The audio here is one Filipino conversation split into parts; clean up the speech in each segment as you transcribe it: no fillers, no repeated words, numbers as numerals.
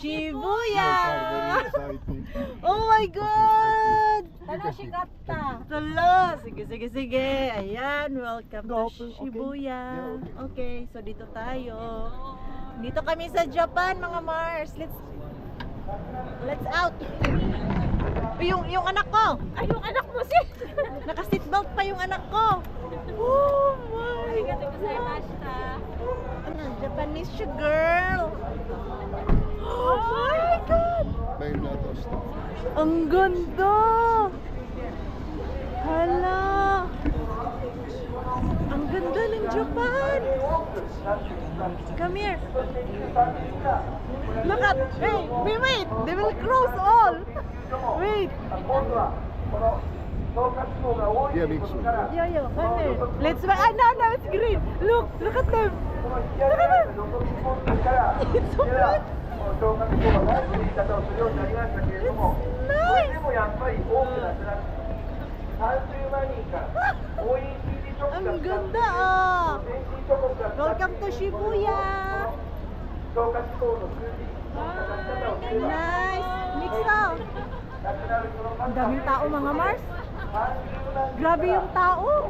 Shibuya! Very exciting. Oh my God! Tanashikatta. Tala! Sige, sige, sige. Ayan, welcome to Okay. Shibuya. Yeah, Okay, so dito tayo. Dito kami sa Japan, mga Mars. Let's out. Yung anak ko. Ay, yung anak mo si. Naka-seatbelt pa yung anak ko. Oh my Arigatou God. gozaimashita. Ano, Japanese siya, girl. Oh my God. May lot of stuff. Ang ganda. Hala. Ang ganda ng Japan. Come here. Look at, hey, wait. They will cross all. Wait. Yeah, Mixu. Yo, come here. Let's wait. Ah, no, it's green. Look at them. Look at them. It's so good. Ang ganda ah. Welcome to Shibuya. Nice. Mix out. Ang daming tao, mga Mars. Grabe yung tao.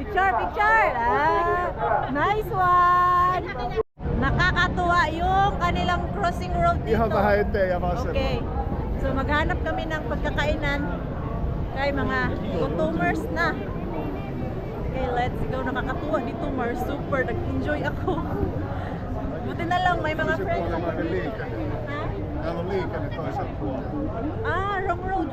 Picture. Nice one. Nakakatuwa yung kanilang crossing road dito. Ihan vähän eteen ja vasemmalle. Okay. So maghanap kami ng pagkakainan kay mga gutomers na. Okay, let's go. Nakakatuwa dito, Mars. Super. Nag-enjoy ako. Buti na lang may mga friends ako dito. Ha? Täällä on liikenne toisella puolella. Ah, wrong road.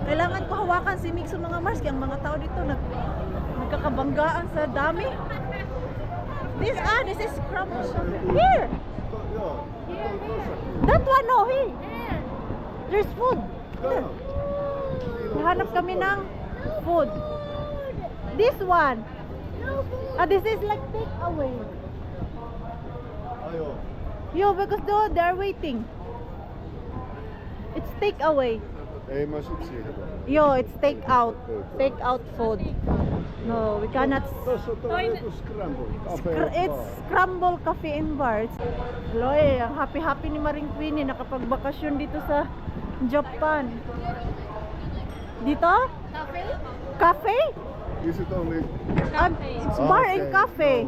Kailangan ko hawakan si Mix mga Mars. Kaya ang mga tao dito nagkakabanggaan sa dami. This is crumble. Here! Joo. That one, no, here. There's food. Hanap kami ng food. This one. This is like take away. Ajo. Yo, because they're waiting. It's take away. Ei mä sit siihen. Yo, it's take out. Take out food. No, we cannot. Tossa on joku scramble. It's scramble cafe and bar. Loy, ang happy ni Maring Queenie nakapagbakasyon dito sa Japan. Dito? Cafe? Cafe? Is it only... It's bar and cafe.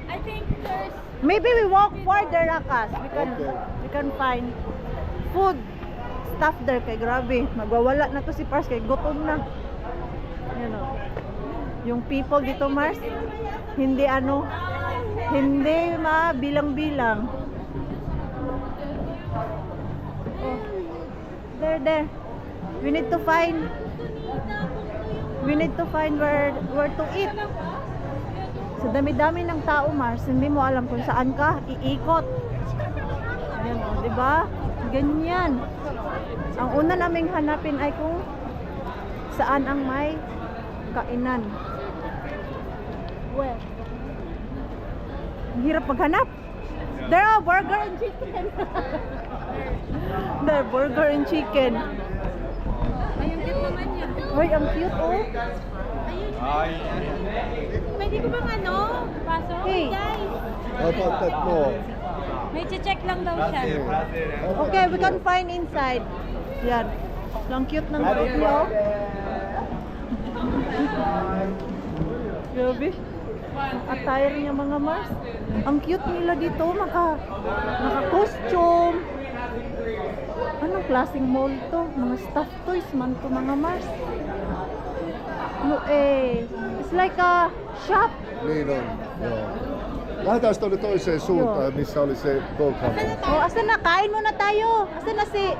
I think there's Maybe we walk further, Rakas. We can find food stuff there. Kay grabe, magwawala na to si Pars kay gutom na. Yan o. Yung people dito, Mars, hindi mabilang-bilang. Oh. There. We need to find where to eat. Sa dami-dami ng tao, Mars, hindi mo alam kung saan ka iikot. Ayan o, diba? Ganyan. Ang una naming hanapin ay kung saan ang may kainan. Where? Ang hirap maghanap. There are burger and chicken. There, burger and chicken. ay, ang cute naman yan. Uy, ang cute oh. Pwede ko bang paso? Hey. Guys, About that more. may check lang daw siya. Okay, we can find inside. Yan. Ang cute ng group niyo. Grabe. Attire niya mga Mars. Ang cute nila dito. Naka-costume. Anong klaseng mall to? Mga stuffed toys man to mga Mars. No, it's like a shop. Niin on. Joo. Lähdetään tuonne toiseen suuntaan, missä oli se GoCamera. Oh, asan na? Kain muna tayo. Asan na si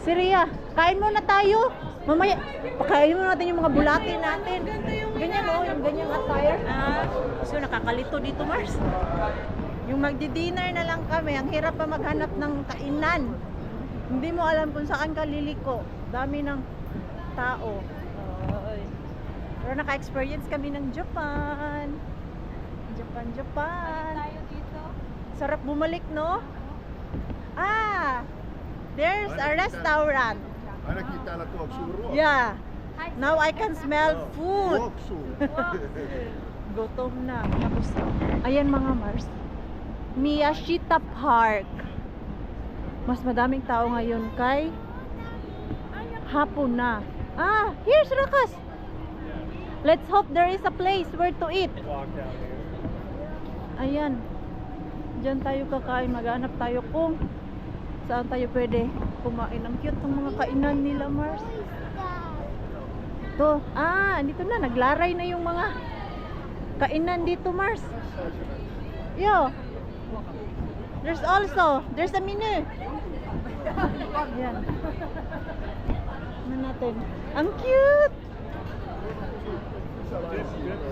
Ria? Kain muna tayo. Mamaya, pakain muna natin yung mga bulati natin. Ganyan oh, yung ganyang attire. So nakakalito dito, Mars. Yung magdi-dinner na lang kami, ang hirap pa maghanap ng kainan. Hindi mo alam kung saan ka liliko. Dami ng tao. Oy. Pero naka-experience kami ng Japan. Japan. Tayo dito. Sarap bumalik, no? There's a restaurant. Ainakin täällä tuoksuu ruoka. Yeah. Now I can smell food. Tuoksuu. Gutom na. Tapos, ayan mga Mars. Miyashita Park. Mas madaming tao ngayon kay hapon na. Ah, here's Rakas. Let's hope there is a place where to eat. Ayan. Diyan tayo kakain. Maghanap tayo kung saan tayo pwede kumain. Ang cute ng mga kainan nila, Mars. To, dito na. Naglaray na yung mga kainan dito, Mars. Yo. There's a menu. Ayan. Ano natin? Ang cute!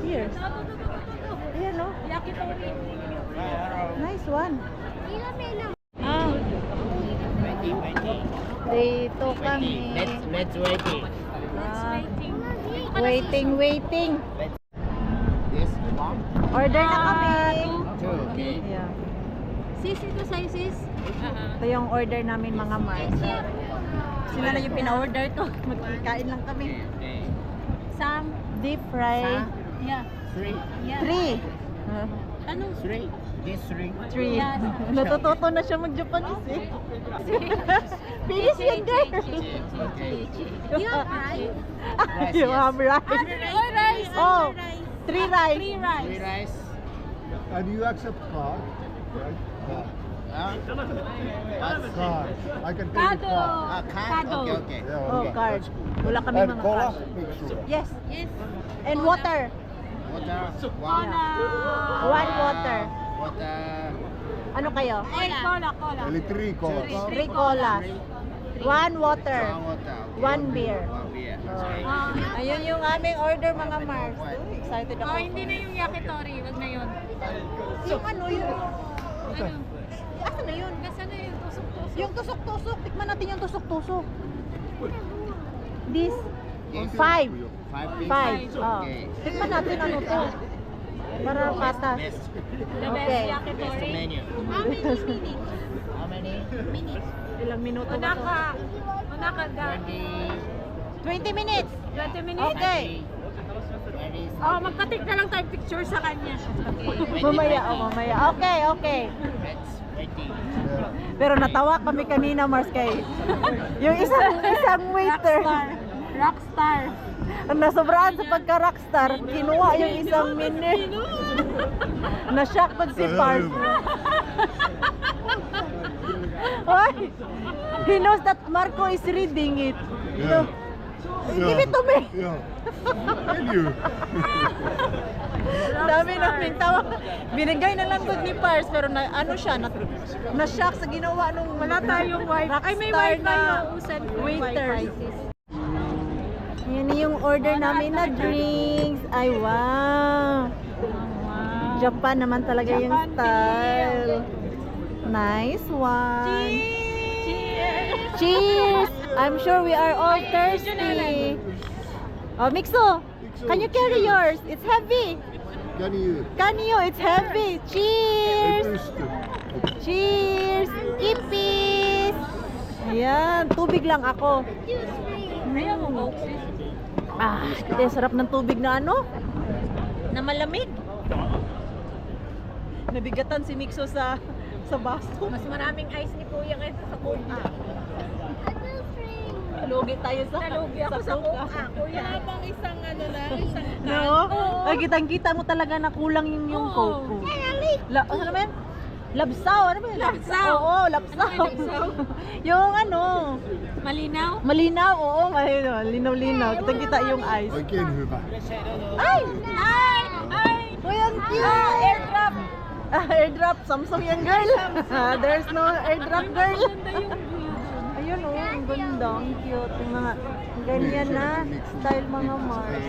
Here. Ayan, no? Yakitori. Nice one. Dito kami. Let's waiting. Waiting. This one, Order na kami. two. Okay. Yeah. Sis, ito sa'yo, sis. Ito yung order namin mga Mars. Sila na yung pina-order to. Magkikain lang kami. Okay. Sam. Deep fried. Yeah. Three. Yeah. 3. Ano? Three. This three. 3. Yes. Natututo na siya mag-Japanese eh. Finish yan, girl. Okay. You have rice? You have rice. Rice. Oh, 3 rice. Three Three rice. rice. And you accept card? Right? Card. I can pay with Kado. card. Card. Kado. Okay. Yeah, Oh, okay. card. Wala kami And mga cola? cash. Make sure. Yes. Yes. And water. Water. Cola. One water. Water. Ano kayo? Cola. Only 3 cola. 3 colas. 1 water. One water. Okay. One beer. One beer. Ayun yung aming order mga Mars. Excited ako. Oh, hindi na yung yakitori. Wag na yun. Yung ano yun? Ano? Asa na yun? Nasaan na yung tusok-tusok? Yung tusok-tusok. Tikman natin yung tusok-tusok. This. Yes. 5. 5 5. pieces. Oh. Okay. Tikman natin ano to. Para patas. Best. The best Okay. Best yakitori. menu. How many minutes? How many? Minutes. Ilang minuto ba to? Manaka 20 minutes. 20 minutes? Okay. Oh, magka-take na lang tayo picture sa kanya. Mamaya, mamaya. Okay. Let's waiting. Yeah. Pero natawa kami kanina, Mars, kay yung isang waiter. Rockstar. Ang nasobrahan sa pagka-rockstar, kinuha yung isang menu. Na-shock pa si Pars. Oy! He knows that Marco is reading it. Yeah. Give it to me. Yeah. And you. Dami namin tawa. Binigay na lang good ni Pars, pero na-shock sa ginawa nung Wala tayong wifi. Ay, may rockstar wifi na na usan. waiter. Yan yung order namin na drinks. Ay, wow. Japan naman talaga yung Japan style. Nice one. Cheers! Cheers! I'm sure we are all thirsty. Oh, Mixo, can you carry yours? It's heavy. Can you? It's heavy. Cheers! Cheers! Kipis! Ayan, tubig lang ako. Ayaw mo, Sarap ng tubig na ano? Na malamig. Nabigatan si Mixo sa baso. Mas maraming ice ni Kuya kaysa sa Kuya. Lugi tayo sa Nalugi ako sa Kuya. Kuya bang isang isang can? No? Oo. Ay, kitang-kita mo talaga na kulang yung Oo. coke ko. Ano naman? Labsaw. Ano ba yun? Labsaw. Oo, labsaw. Ano yung labsaw? Yung ano, Malinaw? malinaw. Oo, linaw-linaw. Kitang-kita yung ice. Oikein hyvä. Ay! Ay! Uy, ang cute! Airdrop! Airdrop. Samsung yan, girl. There's no airdrop, girl. Ganda yung view. Ayun, ang ganda. Ang cute. Yung mga ganyan na style mga Mars.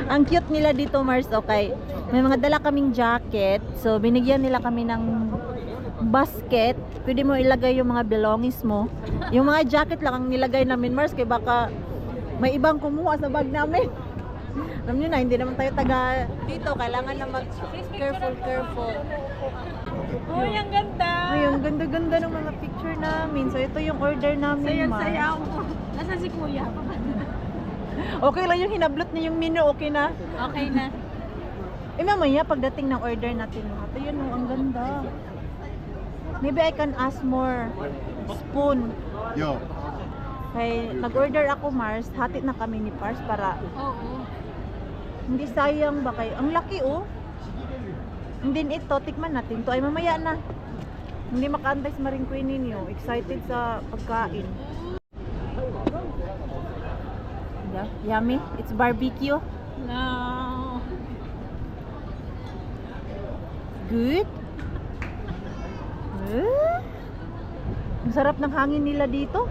Ang cute nila dito, Mars. Okay. May mga dala kaming jacket. So, binigyan nila kami ng basket. Pwede mo ilagay yung mga belongings mo. Yung mga jacket lang ang nilagay namin, Mars. Kaya baka may ibang kumuha sa bag namin. Alam nyo na, hindi naman tayo taga dito. Kailangan na mag-careful. Uy, ang ganda! Ay, ang ganda-ganda ng mga picture namin. So, ito yung order namin, Mars. Sayaw mo. Nasaan si Kuya? Okay lang yung hinablot niya yung menu, okay na? Okay na. Mamaya pagdating ng order natin lahat. Ayun, oh, ang ganda. Maybe I can ask more spoon. Joo. Kay nag-order ako, Mars. Hati na kami ni Pars para Oo. hindi sayang ba kayo. Ang laki, oh. And then ito, tikman natin. To ay mamaya na. Hindi makaantay sa Maring Queen ninyo. Excited sa pagkain. Yeah, yummy. It's barbecue. No. Good. Ang sarap ng hangin nila dito.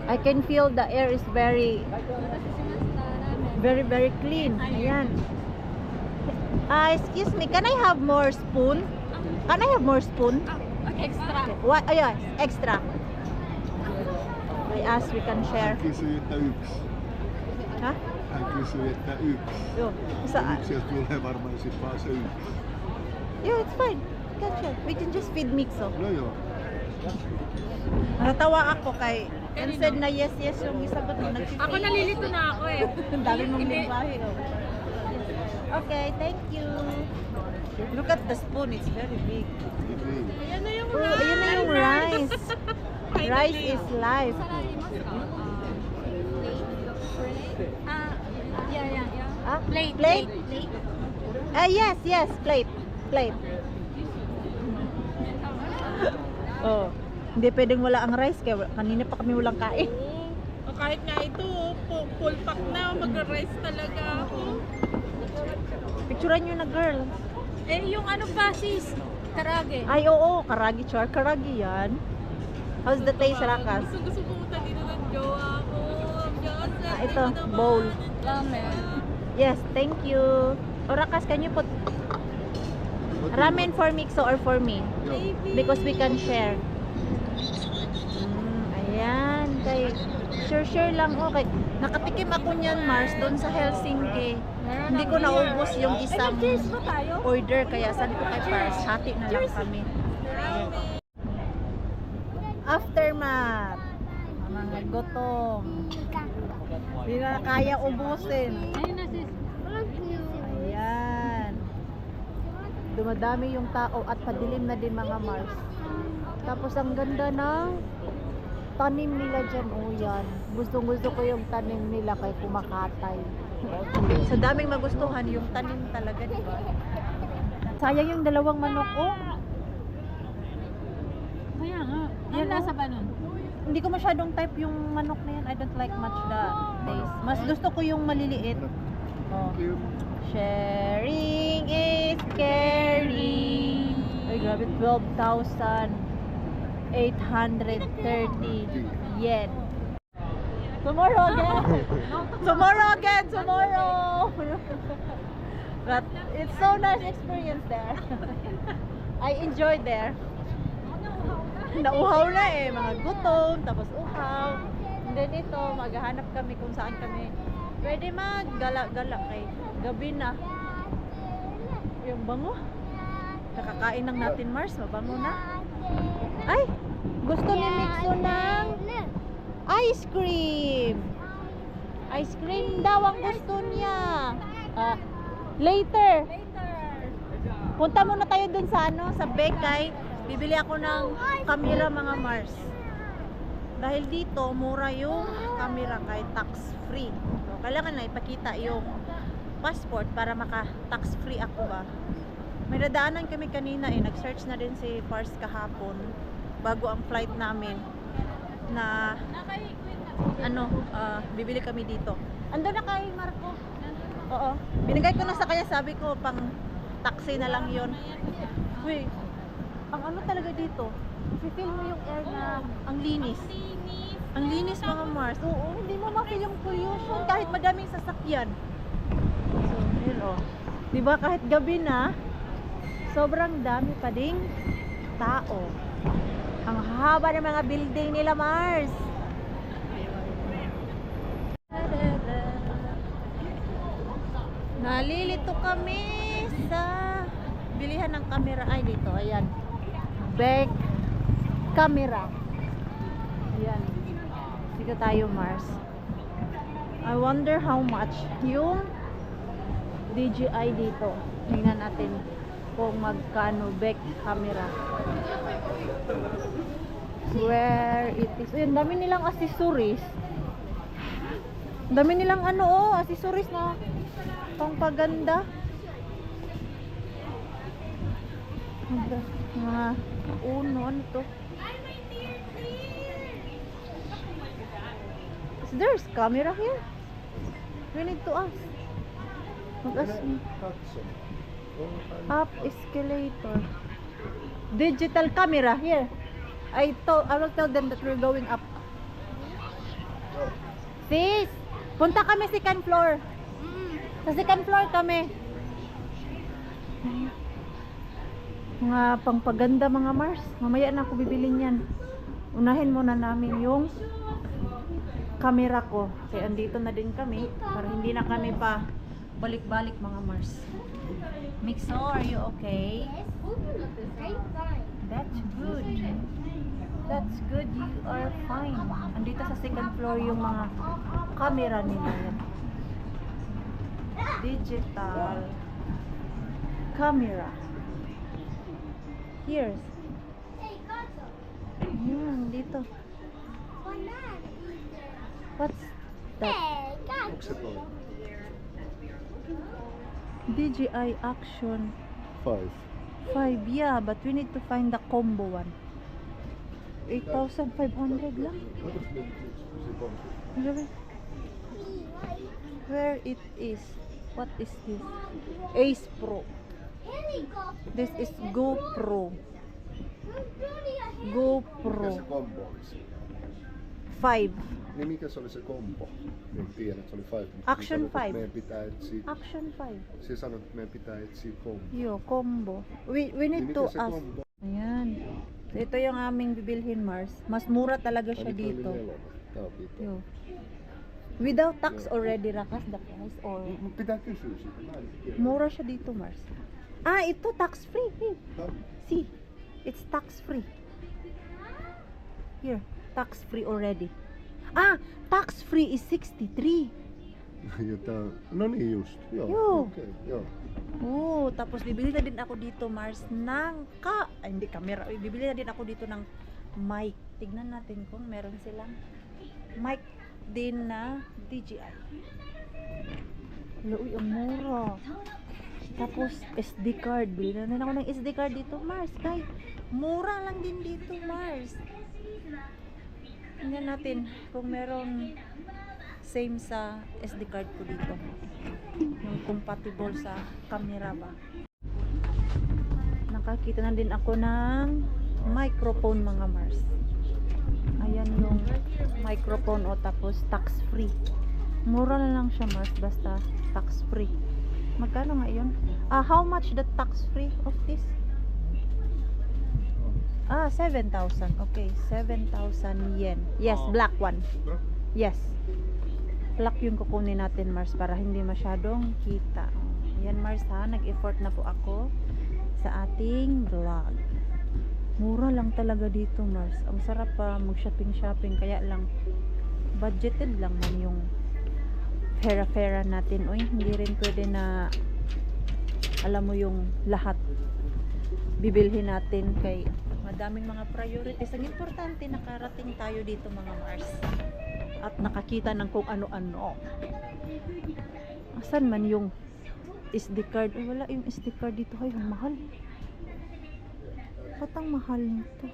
I can feel the air is very clean. Ayan. Excuse me, can I have more spoon? Can I have more spoon? Extra. What? Oh, yes, extra. I ask, we can share. Hän kysyi, että yksi. Ha? Hän kysyi, että yksi. Yo, Ja yksiä tulee varmaan sit vaan se yksi. yeah, it's fine. We can share. We can just feed Mixo. No joo. Natawa ako kay instead na yes yung isagot mo nag-feed. Ako nalilito na ako eh. Ang dami mong lingwahe. Oh. Okay, thank you. Look at the spoon, it's very big. Niin. Ayan na yung Oh, rice. ayun na yung rice. Rice is life. Yeah. Ah, Plate. Plate? Yes, plate. Plate. Oh, hindi pwedeng wala ang rice kaya kanina pa kami walang kain. O kahit nga ito, full pack na, mag-rice talaga ako. Picturean nyo na, girl. Eh, yung ano pa sis? Karage. Ay, oo, karagi char. Karagi yan. How's the taste, Rakas? Gusto pumunta dito ng jowa ko. Ito, bowl. Ramen. Yes, thank you. O, Rakas, can you put ramen for Mixo or for me? Joo. Because we can share. Ayan. Kay, sure lang. Okay. Nakatikim ako niyan, Mars, doon sa Helsinki. Hindi ko naubos yung isang order. Kaya sabi ko kay Pars, hati na lang kami. Aftermath. Mga gutom. Hindi na kaya ubusin. Ayun na sis. Ayan. Dumadami yung tao at padilim na din mga Mars. Tapos ang ganda ng tanim nila dyan. Oh yan. Gustong gusto ko yung tanim nila kay kumakatay. Sa daming magustuhan yung tanim talaga, di ba? Sayang yung dalawang manok ko. Kaya nga. Ano Yan, lasa ba nun? Hindi ko masyadong type yung manok na yan. I don't like much the taste. Mas gusto ko yung maliliit. Oh. Sharing is caring. Ay, grabe. 12,830 yen. Tomorrow again. Tomorrow. But it's so nice experience there. I enjoyed there. Nauhaw na eh, mga gutom, tapos uhaw. And then ito, maghahanap kami kung saan kami pwede maggala-gala kay gabi na. Yung bango. Nakakain lang natin, Mars, mabango na. Ay, gusto ni Mixo ng ice cream. Ice cream daw ang gusto niya. Later. Punta muna tayo dun sa sa Bekay. Bibili ako ng camera mga Mars. Dahil dito, mura yung camera kay tax free. So, kailangan na ipakita yung passport para maka-tax free ako ba. May nadaanan kami kanina nag-search na din si Pars kahapon bago ang flight namin na bibili kami dito. Ando na kay Marco. Oo. Binigay ko na sa kanya, sabi ko pang taxi na lang yon. Uy, ang talaga dito, i-feel mo yung air na ang linis. Ang linis mga Mars. Oo, hindi mo ma-feel yung pollution kahit madaming sasakyan. So, yun o. Diba kahit gabi na, sobrang dami pa ding tao. Ang haba ng mga building nila, Mars. Nalilito kami sa bilihan ng camera. Ay, dito, ayan. Back camera. Ayan. Dito tayo, Mars. I wonder how much yung DJI dito. Tingnan natin kung magkano back camera. Where it is. Ayun, dami nilang accessories. Dami nilang accessories na pangpaganda. Mga ano to? There's camera here. We need to ask. Mag-ask me. Katso. Up escalator. Digital camera here. I will tell them that we're going up. Sis, punta kami second floor. Sa second floor kami. Mga pangpaganda mga Mars. Mamaya na ako bibilin yan. Unahin muna namin yung camera ko. Kaya andito na din kami. Para hindi na kami pa balik-balik mga Mars. Mixo, are you okay? That's good. That's good. You are fine. Andito sa second floor yung mga camera nila. Yan. Digital camera. Here's. Dito. What's that? Onko se toi? DJI Action 5. 5. Yeah, but we need to find the combo one. 8,500 lang. Where it is? What is this? Ace Pro. This is GoPro. Mikä GoPro se kombo olisi? 5. Niin mikä se oli se kombo? En tiedä, että se oli 5. Action Niin sanot, että 5. Meidän pitää etsiä. Action 5. Se sanoi, että meidän pitää etsiä kombo. Yo, combo. We Niin need mikä to se ask. kombo? Ayan. So, ito yung aming bibilhin, Mars. Mas mura talaga siya Ai, nyt oli dito. 4. Tää on 5. Yo. Without tax already, Rakas, the price? Or Mut pitää kysyä siitä. Mä en tiedä. mura siya dito, Mars. Ah, ito tax free. Hey. Tää- See, it's tax free. Here, tax free already. Ah, tax free is 63. Ja tää on... No niin just. Joo. Joo. Okei, joo. Oh, tapos bibili na din ako dito, Mars, ng hindi camera. Bibili na din ako dito ng mic. Tignan natin kung meron silang mic din na DJI. Uy, ang mura. Tapos SD card. Bili na din ako ng SD card dito, Mars. Kay, mura lang din dito, Mars. Tingnan natin kung meron same sa SD card ko dito. Yung compatible sa camera ba. Nakakita na din ako ng microphone mga Mars. Ayan yung microphone o tapos tax free. Mura na lang siya Mars basta tax free. Magkano nga yun? How much the tax free of this? 7,000. Okay, 7,000 yen. Yes, black one. Yes. Black yung kukunin natin Mars para hindi masyadong kita. Ayan Mars ha, nag-effort na po ako sa ating vlog. Mura lang talaga dito Mars. Ang sarap pa mag-shopping kaya lang budgeted lang man yung pera natin. Uy, hindi rin pwede na alam mo yung lahat bibilhin natin kay madaming mga priorities. Ang importante nakarating tayo dito mga Mars at nakakita ng kung ano-ano. Asan man yung SD card? Ay, wala yung SD card dito. Ay, ang mahal. Ba't ang mahal nito?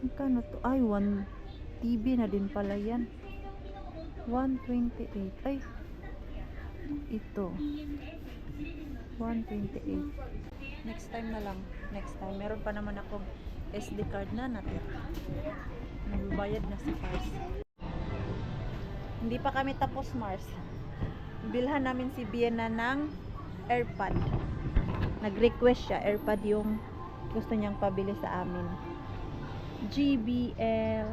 Magkano to? Ay, 1 TB na din pala yan. 128. Ay, ito 128. Next time na lang. Next time. Meron pa naman akong SD card na natira. Nagbayad na si Mars. Hindi pa kami tapos Mars. Bilhan namin si Vienna ng AirPod. Nag-request siya. AirPod yung gusto niyang pabili sa amin. JBL.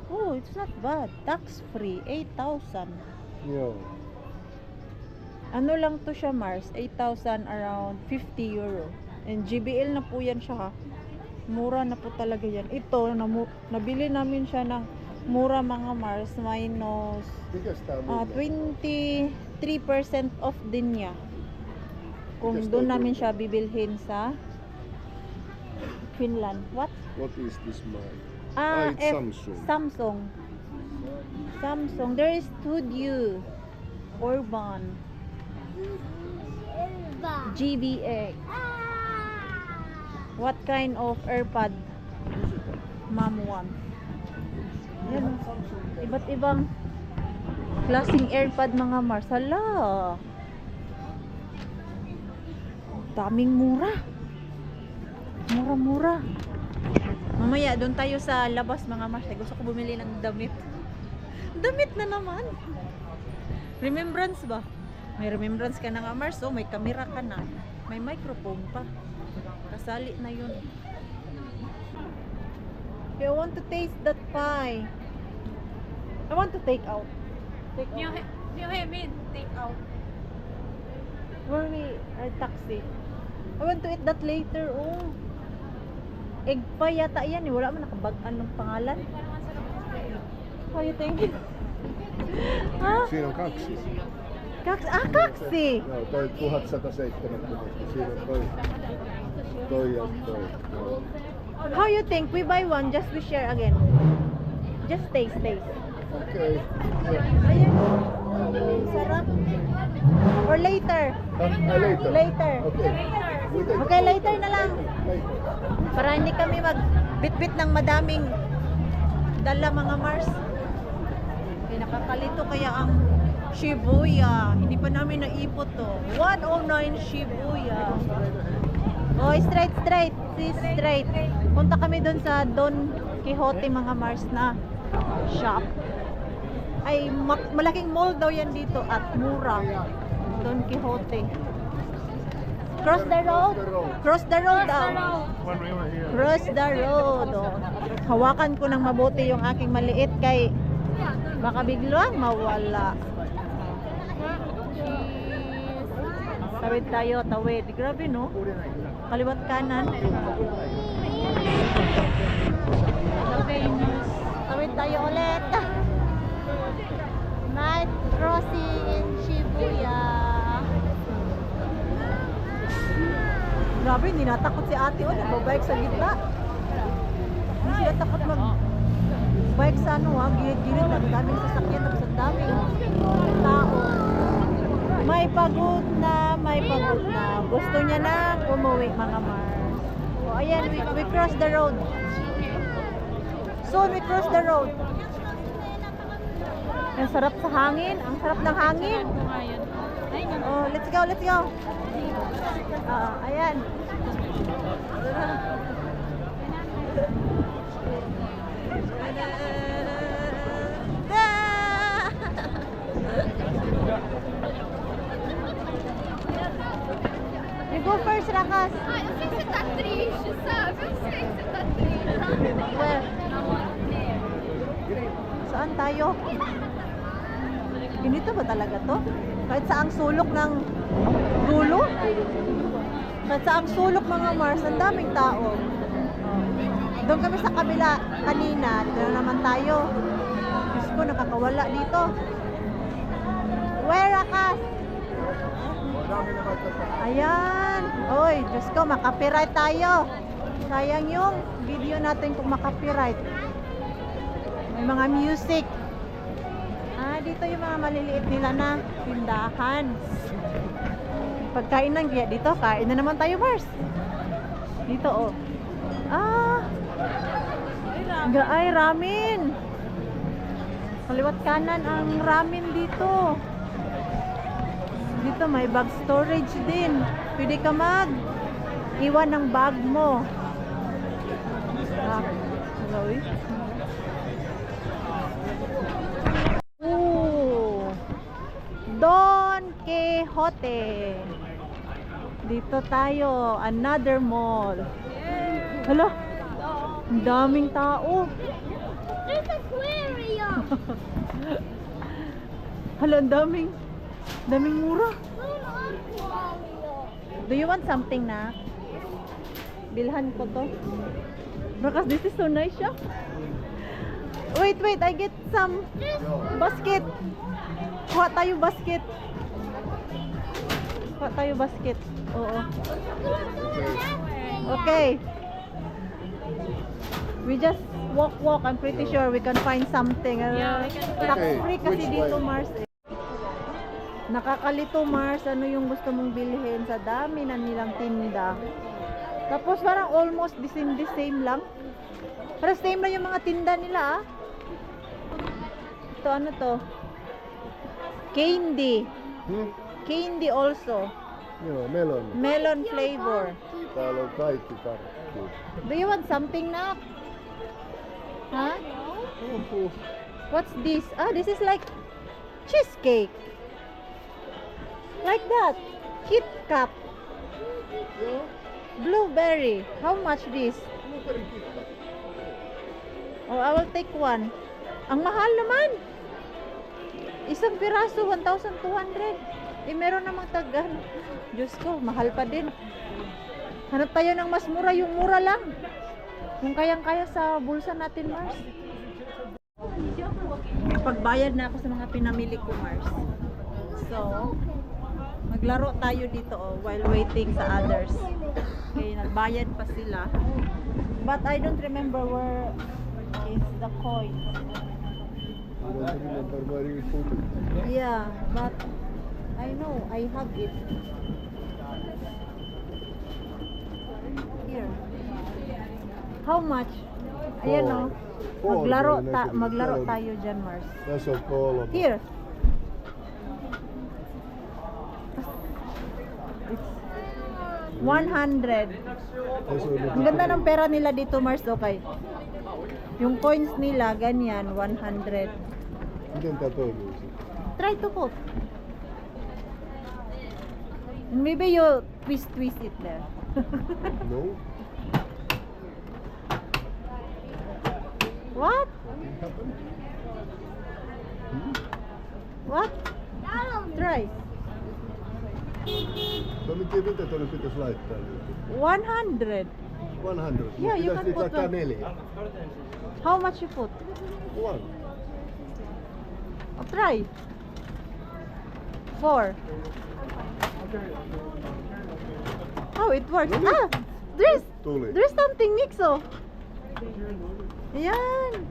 Oh, it's not bad. Tax free. 8,000. Joo. Ano lang to siya Mars? 8,000 around 50 euro. And JBL na po yan siya ha. Mura na po talaga yan. Ito, nabili namin siya ng Mura mga Mars, minus Biggest town. 23% off din niya. Kung Just doon go namin to- siya bibilhin sa Finland. What? What is this mine? It's F- Samsung. Samsung. Samsung. There is Studio Urban GBX. What kind of AirPod mom wants? Yan. Iba't ibang klaseng AirPod mga Mars. Hala. Daming mura. Mura-mura. Mamaya, doon tayo sa labas mga Mars. Gusto ko bumili ng damit. Damit na naman. Remembrance ba? May remembrance ka na nga Mars. So, may camera ka na. May microphone pa. Kasali na yun. Okay, I want to taste that pie. I want to take out. Take out. take out. Where we are taxi. I want to eat that later. Oh. Egg pie yata yan eh. Wala man nakabag-an ng pangalan. How you think? Ha? Siinä on kaksi. Kaksi! Joo, toi 1170. Siinä on toi. Toi ja toi. Joo. How you think? We buy one, just we share again. Just taste. Okei. Ayan. Sarap. Or later. Later. Later. Okay. Okay, later na lang. Later. Para hindi kami mag-bit-bit ng madaming dala mga Mars. Okay, nakakalito kaya ang Shibuya. Hindi pa namin naipot to. 109 Shibuya. Oh, straight. Straight. Punta kami dun sa Don Quixote mga Mars na shop. Ay, malaking mall daw yan dito at mura. Don Quixote. Cross the road. Cross the road daw. Cross the road. Oh. Hawakan ko ng mabuti yung aking maliit kay baka biglang mawala. Tawid tayo, tawid. Grabe no? Kaliwat kanan. Tawid tayo ulit. Night crossing in Shibuya. Grabe, hindi natakot si ate. O, nagbabike sa gitna. Hindi sila takot mag-bike sa ano ha. Gilid-gilid. Ang daming sasakyan. Tapos ang daming tao. May pagod na. Gusto niya na umuwi mga Mars. O, ayan, we cross the road. Soon we cross the road. Ang sarap sa hangin. Ang sarap ng hangin. Oh, let's go. Ayan. You go first, Rakas. Where? Saan tayo? Ganito ba talaga to? Kahit saang sulok ng dulo? Kahit saang sulok mga Mars, ang daming tao. Doon kami sa kabila kanina. Dito na naman tayo. Diyos ko, nakakawala dito. Where, Rakas? Ayan. Oy, Diyos ko, makapiright tayo. Sayang yung video natin kung makapiright. May mga music. Dito yung mga maliliit nila na tindahan. Pagkainan kaya dito, kain na naman tayo, Mars. Dito, oh. Ay, ramen. Kaliwat kanan ang ramen dito. Dito may bag storage din. Pwede ka iwan ng bag mo. Hello, eh. Don Quixote. Dito tayo, another mall. Hala, ang daming tao. There's aquarium. Hala, ang daming mura. Do you want something na? Bilhan ko to. Because this is so nice siya. Wait, I get some basket. Kuha tayo basket. Kuha tayo basket. Oo. Okay. We just walk. I'm pretty sure we can find something. Yeah, we can find- Tax Okay, free kasi which dito, way? Mars. Eh. Nakakalito, Mars. Ano yung gusto mong bilhin sa dami na nilang tinda. Tapos parang almost the same lang. Parang same lang yung mga tinda nila, ah. Ito, ano to? Candy. Candy also. Joo, melon. Melon flavor. Täällä on kaikki karkkia. Do you want something na? Huh? What's this? Ah, this is like cheesecake. Like that. Kit Kat. Blueberry. How much this? Oh, I will take one. Ang mahal naman. Isang piraso, 1,200. Eh, meron namang tagan. Diyos ko, mahal pa din. Hanap tayo ng mas mura, yung mura lang. Kung kayang-kaya sa bulsa natin, Mars. Pagbayad na ako sa mga pinamili ko, Mars. So, maglaro tayo dito, oh, while waiting sa others. Okay, nagbayad pa sila. But I don't remember where is the coin. I don't remember where you put it. Yeah, but I know, I have it. Here. How much? Ayan, oh. Four. Maglaro tayo dyan, Mars. Tässä on 3. Here. It's 100. Tässä on nyt Ang ganda ng pera nila dito, Mars, okay. Yung coins nila, ganyan, 100. Miten tää toimii? Try to put. Maybe you twist it there. No. What? What? Try. No mitä tuonne pitäis laittaa nyt? 100. 100. Yeah, you Pitäis can nyt put laittaa one. 4. How much you put? 1. Oh, try. 4. Oh, it works. Ah, Tuli. there's something mix, oh. Ayan.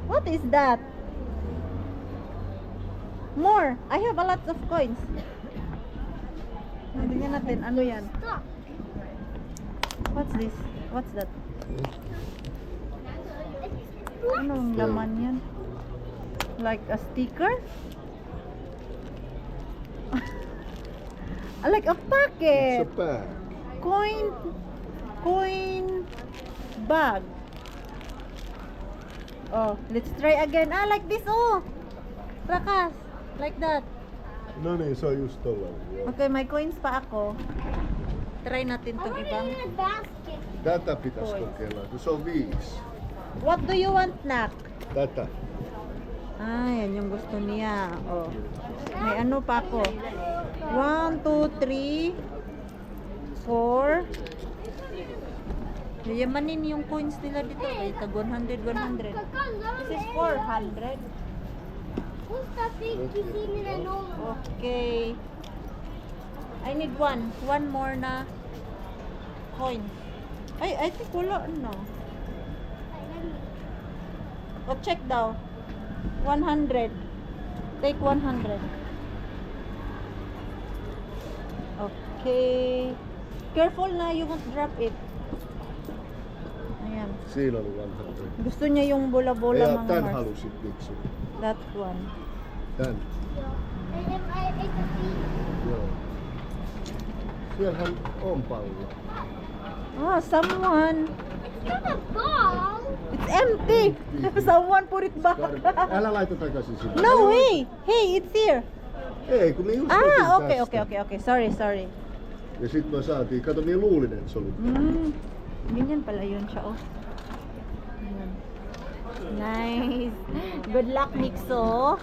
What is that? More. I have a lot of coins. Tingnan natin, ano yan? What's this? What's that? Anong laman yan? Like a sticker? Like a It's packet. a bag. Coin bag. Oh, let's try again. Ah, like this, oh. Rakas. Like that. No niin, se on just tollanen. Joo. Okay, may coins pa ako. Try natin tong ibang. basket. Tätä pitäis Pois. kokeilla. Se on 5. What do you want, Nak? Tätä. Ah, yan yung gusto niya. Oh. May ano pa ako. 1, 2, 3, 4. Yayamanin yung coins nila dito. Ay, tag 100, 100. This is 400. Who's the big kissing in the nose? Okay. I need one. One more na coin. Ay, I think wala na. O, check daw. 100. Take 100. Okay. Careful na, you won't drop it. Ayan. Siinä oli 100. Gusto niya yung bola-bola Ja mga tän Mars. halusit miksi? That one. Tän. And if I ate the seed, Joo. Siellähän on pallo. Ah, someone. it's not a ball. It's empty. Someone put it back. Älä laita takaisin sinne. No way. Hey, it's here. Ei, kun me just otin Ah, okay, tästä. okay. Sorry. Ja sit me saatiin, kato, me luulin, että se oli. Ganyan pala yun siya, oh. Ayan. Nice. Good luck, Nixo.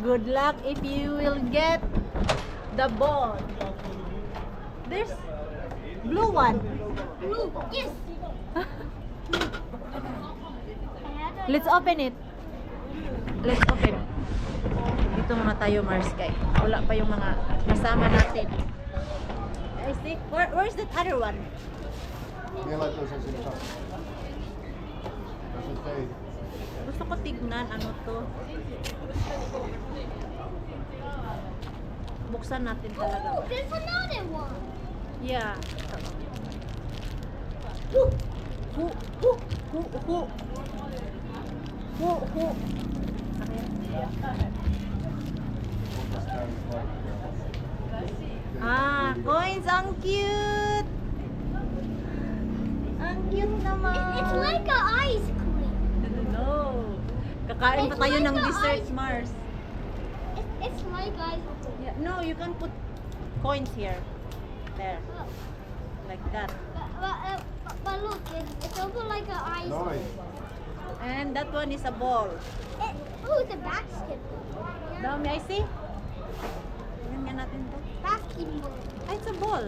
Good luck if you will get the ball. There's blue one. Blue. Yes. Let's open it. Let's open. Dito muna tayo, Mars, kay wala pa yung mga kasama natin. I see. Where's that other one? Minä laitoin sen sinne taas. Tässä tein. Gusto ko tignan ano to. Buksan natin talaga. Oh, there's another one. Yeah. Hu. Hu. Hu. Hu. Hu. Hu. Hu. Ah, coins, ang cute. Ang cute naman. It's like an ice cream. No. Kakain pa It's tayo like ng the dessert, ice- Mars. It's like ice cream. Yeah, no, you can put coins here. There. Like that. But look, it's also like an ice Noin. And that one is a ball. Oh, it's a basketball. Daw, may I see? Tingnan nga natin to. Basketball. Ay, it's a ball.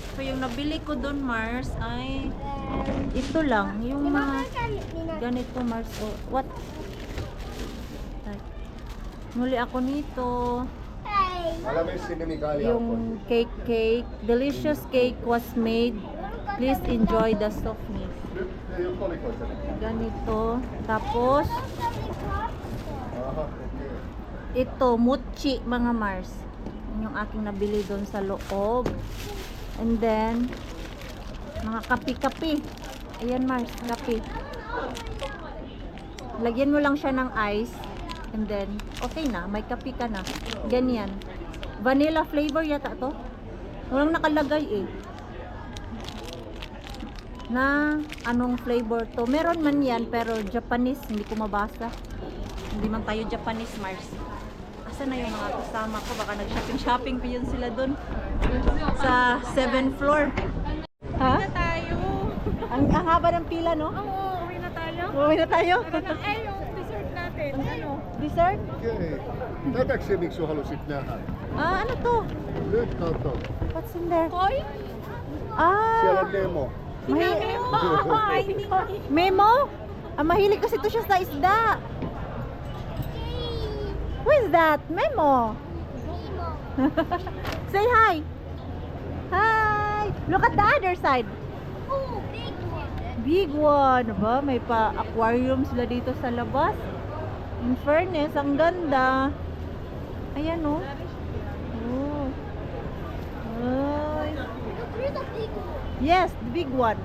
So, yung nabili ko doon, Mars, ay ito lang. Yung mga ganito, Mars. Oh, what? Ay, muli ako nito. Hey. Älä mene sinne mikä oli Yung cake. Delicious cake was made. Please enjoy the softness. Nyt ei oo kolikoita. Ganito. Tapos, Aha, okei. ito, mochi, mga Mars. Yun yung aking nabili doon sa loob. And then, mga kapi-kapi. Ayan, Mars, kapi. Lagyan mo lang siya ng ice. And then, okay na. May kapi ka na. Ganyan. Vanilla flavor yata to. Walang nakalagay eh. Na anong flavor to. Meron man yan, pero Japanese. Hindi ko mabasa. Hindi man tayo Japanese, Mars. Asa na yung mga kasama ko? Baka nag-shopping pa yun sila dun. Sa 7th floor. Ha? Na tayo. Ang haba ng pila, no? Oo, uwi na tayo. Uwi na tayo. Eh, yung dessert natin. Ano? Dessert? Okei. Tätäkö se miksi sä halusit nähdä? Ah, ano to? Nyt kato. What's in there? Koy? Siellä Ah, on Nemo. Memo? Ah, mahilig kasi to siya sa isda. Who is that? Memo. Say hi. Hi. Look at the other side. Oh, big one. Big one. Ba, may pa aquarium sila dito sa labas. In fairness, ang ganda. Ayan, oh. Oh. Ay. Look, there's a big one. Yes, the big one.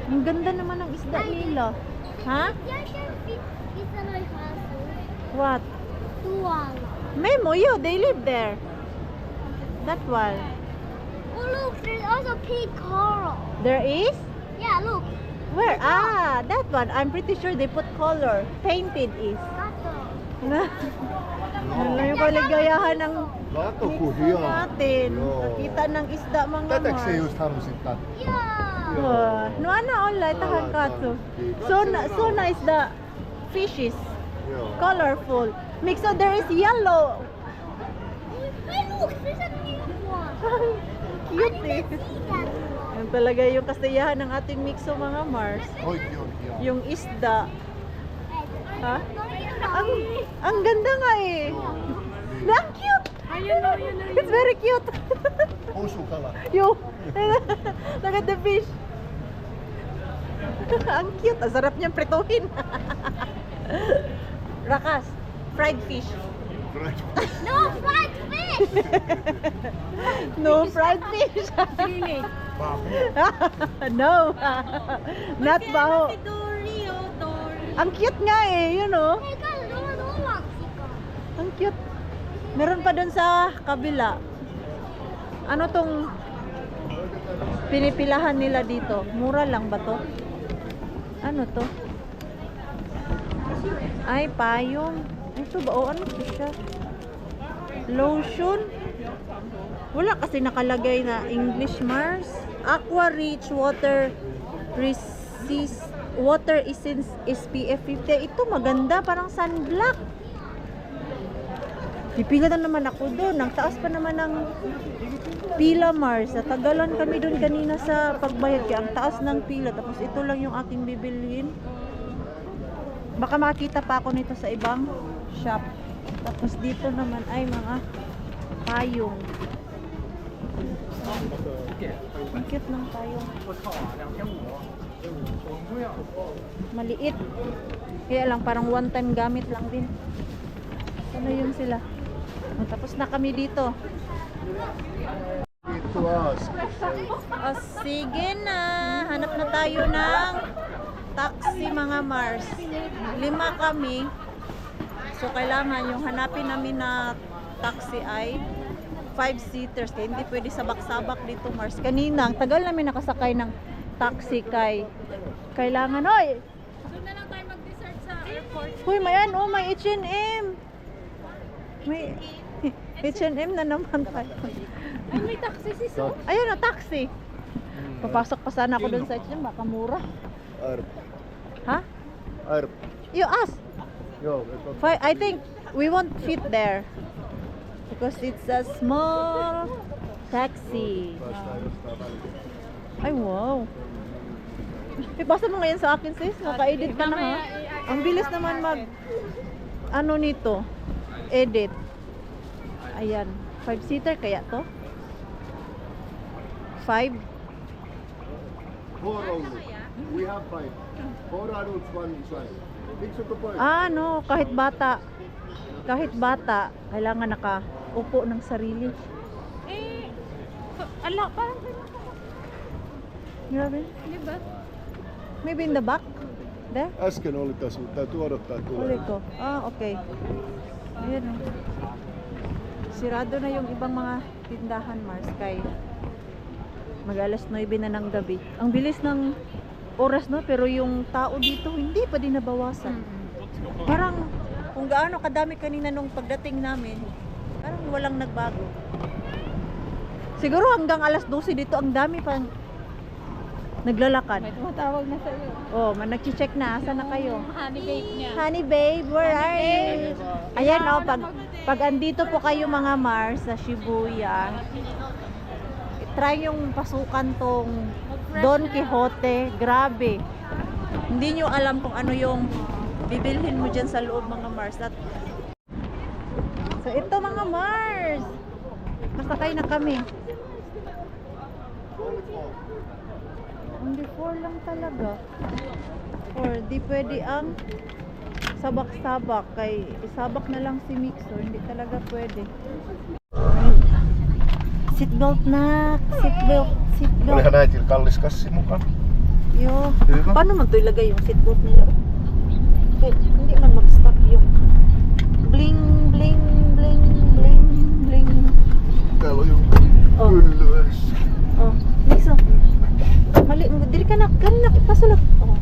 Ang ganda naman ng isda nila. Ha? Yeah, it's a nice castle. What? Tuwala. Memo, they live there. That one. Oh, look, there's also pink coral. There is? Yeah, look. Where? Ah, that one. I'm pretty sure they put color. Painted is. Ano yung kaligayahan ng Kato ku mixer hieno. natin. Joo. Nakita ng isda mga Tätäkö se Mars. just halusit katsoa? Yeah. Oh, no, ano, online, tahan katso. So nice the fishes. Joo. Colorful. Mix, so there is yellow. Hey, look, there's a pink one. Cute eh. See that one. Yan talaga yung kasayahan ng ating mixo mga Mars. Oikein on hieno. Yung isda. Ha? Ang ganda nga eh. Ang cute. Ayun o, yun o. It's very cute. Osukala. Yo. Look at the fish. Ang cute. Ang sarap niyang prituhin. Rakas. Fried fish. No, fried fish. No fried fish. No. Not baho. Si Dory, oh, Dory. Ang cute nga eh, you know. Hey guys, no one Ang cute. Meron pa dun sa kabila. Ano tong pinipilahan nila dito? Mura lang ba to? Ano to? Ay, payong. Ito ba? O, ano to siya? Lotion? Wala kasi nakalagay na English, Mars. Aqua Rich Water Resist Water Essence SPF 50. Ito maganda, parang sunblock. Pipila na naman ako doon. Ang taas pa naman ng pila, Mars. Natagalan kami doon kanina sa pagbayad. Kaya ang taas ng pila. Tapos ito lang yung aking bibilhin. Baka makita pa ako nito sa ibang shop. Tapos dito naman ay mga payong. Ang cute ng payong. Maliit. Kaya lang parang one time gamit lang din. Ano yun sila? Tapos na kami dito. To ask. O sige na. Hanap na tayo ng taxi mga Mars. 5 kami. So kailangan yung hanapin namin na taxi ay 5-seaters. Kaya hindi pwede sabak-sabak dito Mars. Kanina, ang tagal namin nakasakay ng taxi kay kailangan. Hoy! Doon na lang tayo mag-dessert sa airport. Uy, may ano, may H&M. May H&M na naman tayo. Ay, may taxi si Su. Ayun na, taxi. Papasok pa sana ako doon sa H&M, baka mura. Arp. Ha? Arp. You ask. Joo, I think we won't fit there. Because it's a small taxi. päästään jostain välillä. Ay, wow. Ipasa mo ngayon sa akin, sis. Naka-edit ka na, ha? Ang bilis naman ano nito? Edit. Ayan. 5-seater kaya to? 5? 4 only. We have 5. 4 adults, 1 child. Fiksutko pois? No. Kahit bata. Kahit bata, kailangan nakaupo ng sarili. Eh, ala, parang Grabe. di ba? Maybe in the back? There? Äsken oli tässä, mutta täytyy odottaa tulee. Oliko? Okay. Ayan o. Sirado na yung ibang mga tindahan, Mars, kay mag-alas 9 na ng gabi. Ang bilis ng oras, no? Pero yung tao dito, hindi pa din nabawasan. Parang, kung gaano kadami kanina nung pagdating namin, parang walang nagbago. Siguro hanggang alas 12 dito, ang dami pang naglalakad. May tumatawag na sa'yo. Oh, nag-check na. Asa na kayo? Honey bake niya. Honey babe, where are you? Ayan o, pag andito po kayo mga Mars sa Shibuya, try yung pasukan tong Don Quixote. Grabe. Hindi nyo alam kung ano yung bibilhin mo dyan sa loob mga Mars. So ito mga Mars, masakay na kami. Only 4 lang talaga. Or di pwede ang sabak-sabak. Kay isabak na lang si Mixer. Hindi talaga pwede. Seatbelt na. Seatbelt. Seatbelt. Olihan äitillä kallis kassi mukaan. Yo. Hyvä. Paano man to ilagay yung seatbelt nila? Eh, hindi man mag-stop yung bling, bling, bling, bling, bling. Täällä on joku Oh. pyllyäs. Oh, Mixer. Mali, dili ka na, pasulot. Oh.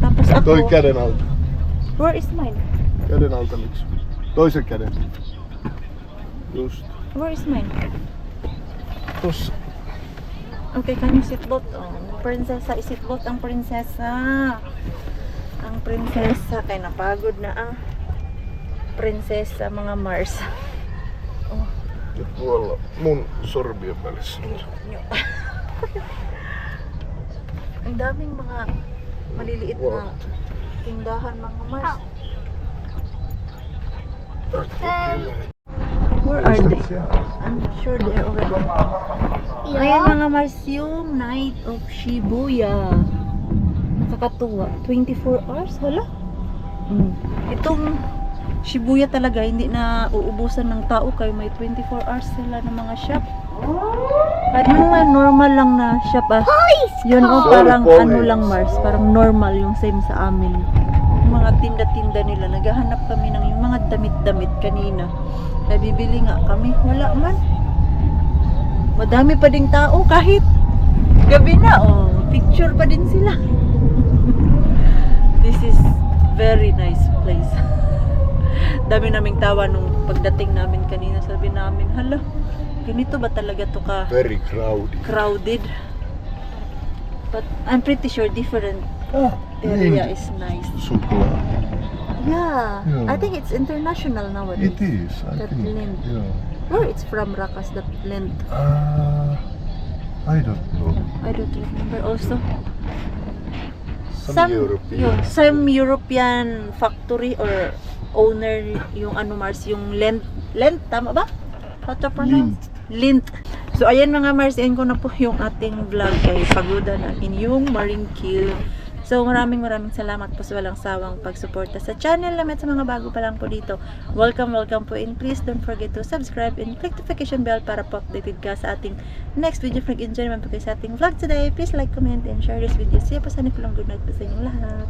Tapos ako, Toi käden alta. where is mine? Käden alta miksi? Toisen käden. Just. Where is mine? Tossa. Okay, can you seatbelt? Oh, prinsesa, isitbelt ang prinsesa. Ang prinsesa, kay napagod na ang prinsesa mga Mars. Oh, Ja tuolla mun sormien välissä. ang daming mga maliliit na tindahan mga Mars. Where are they? I'm sure they're over there. Ayan mga Mars, yung Night of Shibuya. Nakakatuwa. 24 hours? Hala? Itong Shibuya talaga, hindi na uubusan ng tao kayo. May 24 hours sila ng mga shop. At mga normal lang na shop. Yun o, parang Sorry, ano police. lang Mars. Parang normal yung same sa amin. Yung mga tinda-tinda nila. Naghahanap kami ng yung mga damit-damit kanina. Nabibili nga kami. Wala man. Madami pa ding tao kahit gabi na. Oh, picture pa din sila. This is very nice place. Dami naming tawa nung pagdating namin kanina. Sabi namin, hala, ganito ba talaga to ka Very crowded. crowded? But I'm pretty sure different area is nice. Suklaa. Yeah, Yeah. I think it's international nowadays. It is, I That think. lint. Yeah. Where it's from, Rakas, that lint? I don't know. I don't remember also. Some European. Some European factory or owner yung ano Mars, yung lint, tama ba? How to pronounce? Lint. So ayan mga Mars, end ko na po yung ating vlog kay pagoda natin yung Marine Cube. So maraming salamat po sa walang sawang pagsuporta sa channel namin, sa mga bago pa lang po dito. Welcome po, and please don't forget to subscribe and click notification bell para po updated ka sa ating next video. Enjoy naman po kayo sa ating vlog today. Please like, comment, and share this video. See you po sa next vlog. Good night po sa inyong lahat.